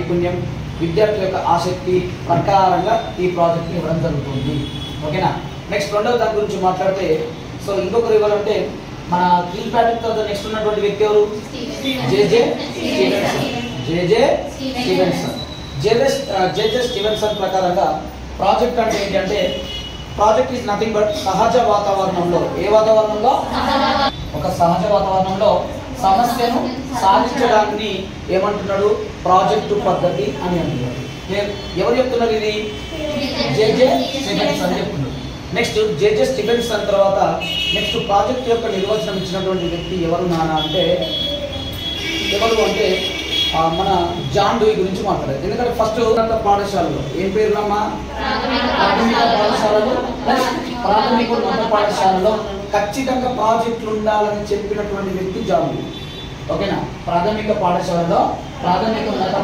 నైపుణ్యం, విద్యార్థుల యొక్క ఆసక్తి ప్రకారంగా ఈ ప్రాజెక్ట్ని ఇవ్వడం జరుగుతుంది. ఓకేనా. నెక్స్ట్ రెండవ దాని గురించి మాట్లాడితే, సో ఇంకొకరు ఇవ్వాలంటే మన కీల్ ప్యాటర్న్ తర్వాత నెక్స్ట్ ఉన్నటువంటి వ్యక్తి ఎవరు? జేజే స్టీవెన్సన్ ప్రకారంగా ప్రాజెక్ట్ అంటే ఏంటంటే, ప్రాజెక్ట్ ఈజ్ నథింగ్ బట్ సహజ వాతావరణంలో, ఏ వాతావరణంలో? ఒక సహజ వాతావరణంలో సమస్యను సాధించడాన్ని ఏమంటున్నాడు? ప్రాజెక్టు పద్ధతి అని అంటున్నాడు. ఎవరు చెప్తున్నారు ఇది? జేజే స్టీవెన్సన్ చెప్తున్నారు. నెక్స్ట్ జేజే స్టీవెన్సన్ తర్వాత నెక్స్ట్ ప్రాజెక్ట్ యొక్క నిర్వచనం ఇచ్చినటువంటి వ్యక్తి ఎవరు నాన్న అంటే, ఎవరు అంటే మన జాన్ డూయి గురించి మాట్లాడారు. ఎందుకంటే ఫస్ట్ ఉన్నత పాఠశాలలో ఏం పేరులమ్మా? ప్రాథమిక పాఠశాలలో, ప్రాథమికోన్నత పాఠశాలలో ఖచ్చితంగా ప్రాజెక్టులు ఉండాలని చెప్పినటువంటి వ్యక్తి జాన్ డూయి. ఓకేనా. ప్రాథమిక పాఠశాలలో ప్రాథమికోన్నత